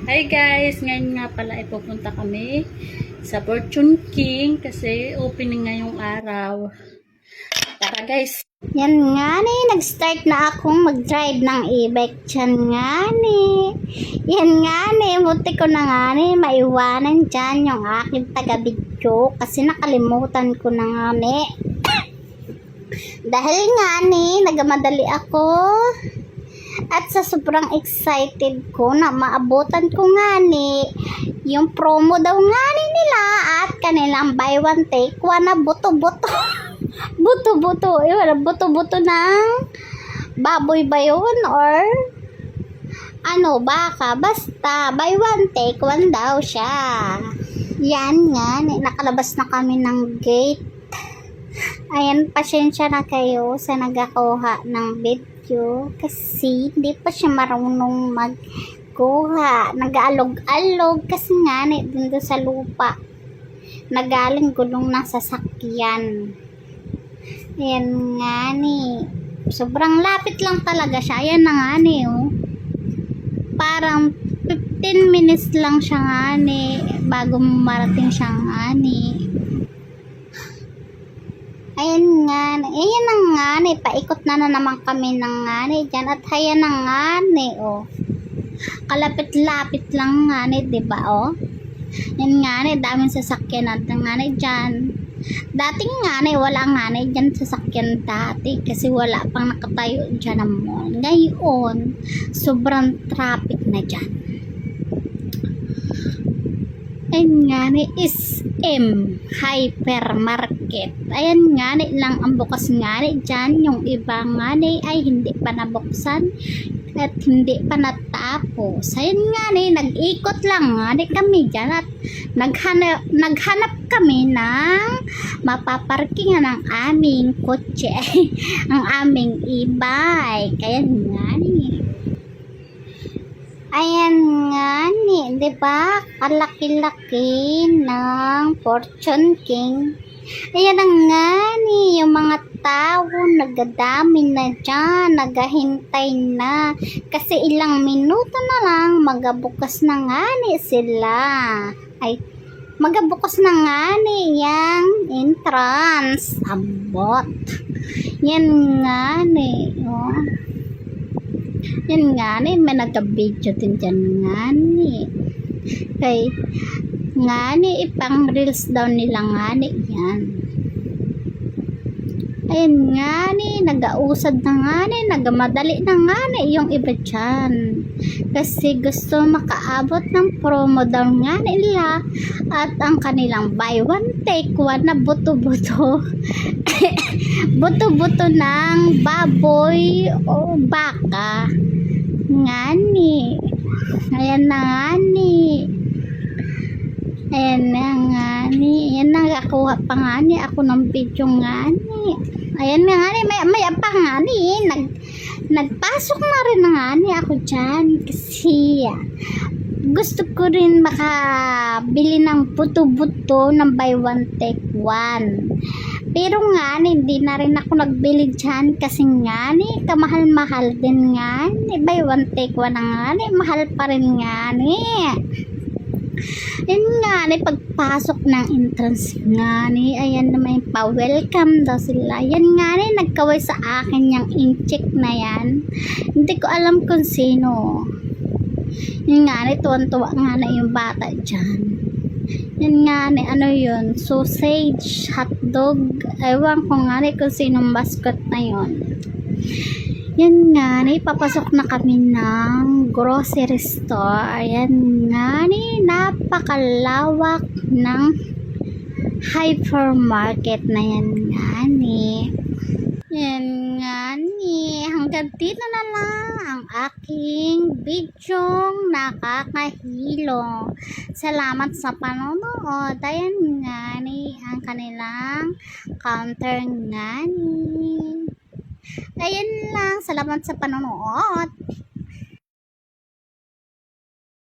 Hi guys! Ngayon nga pala ay pupunta kami sa Fortune King kasi opening ngayong araw. Tara guys! Yan nga ni, nag-start na akong mag-drive ng e-bike dyan nga ni. Yan nga ni, buti ko na nga ni, maiwanan dyan yung aking taga-video kasi nakalimutan ko na nga ni. Dahil nga ni, nagamadali ako. At sa sobrang excited ko na maabutan ko nga ni yung promo daw nga ni nila at kanilang buy one take one na buto-buto. Buto-buto. Buto-buto ng baboy ba yun or ano baka. Basta buy one take one daw siya. Yan nga. Nakalabas na kami ng gate. Ayan, pasensya na kayo sa nagakuha ng video kasi hindi pa siya marunong magkuha. Nag-aalog-alog kasi nga dun sa lupa. Nagaling gulong ng sasakyan. Ayan nga ni. Sobrang lapit lang talaga siya. Ayan na nga ni oh. Parang 15 minutes lang siya nga ni bago marating siya nga ni. Ayan nga, ayan na nga ni, paikot na naman kami ng nga ni dyan at ayan na nga ni, oh. Kalapit-lapit lang nga ni, diba, oh. Yan nga ni, daming sasakyan natin nga ni dyan. Dating nga ni, wala nga ni dyan sasakyan dati kasi wala pang nakatayo dyan ang mall. Ngayon, sobrang traffic na dyan. Ayan nga ni, SM Hypermarket. Ayan nga ni lang ang bukas nga ni dyan. Yung iba nga ni ay hindi pa nabuksan at hindi pa natapos. Ayan nga ni, nag-ikot lang nga ni kami dyan at naghanap kami ng mapaparkingan ng aming kotse. Ang aming e-bike. Ayan nga ni. Ayan nga ni, di ba? Kalaki-laki ng Fortune King. Ayan nga ni, yung mga tao nagadami na dyan, naghahintay na. Kasi ilang minuto na lang, magabukas na nga ni sila. Ay, magabukas na nga ni yung entrance. Abot. Yan nga ni, oh. Yan nga ni, may nagka-video din dyan nga ni. Kay, nga ni, ipang reels daw nila nga ni yan. Ayan nga ni, nag-ausad na nga ni, nagamadali na nga ni yung iba dyan. Kasi gusto makaabot ng promo daw nga nila at ang kanilang buy one take one na buto-buto. Buto-buto ng baboy o baka. Nga ni. Ayan na nga ni. Ayan na nga ni. Ayan na, nakakuha pa nga ni ako ng video nga ni. Ayan na nga ni. May pa nga ni. Nagpasok na rin na nga ni ako dyan. Kasi gusto ko rin makabili ng buto-buto ng buy one take one. Pero nga hindi na rin ako nagbili dyan kasi nga ni kamahal-mahal din nga ni buy one take one na nga ni mahal pa rin nga ni. Yun nga ni pagpasok ng entrance nga ni ayan naman pa-welcome daw sila. Yan nga ni nagkaway sa akin yung in-check na yan. Hindi ko alam kung sino. Yun nga ni tuwan-tuwa nga na yung bata dyan. Yan nga ni ano yun, sausage, hotdog, ewan ko nga ni kung sinong mascot na yun. Yan nga ni, papasok na kami ng grocery store. Ayan nga ni, napakalawak ng hypermarket na yan nga ni. Yan nga ni, hanggang dito na lang ang aking bidyong nakakahilo. Salamat sa panonood. Ayan nga ni, ang kanilang counter nga ni. Ayan lang, salamat sa panonood.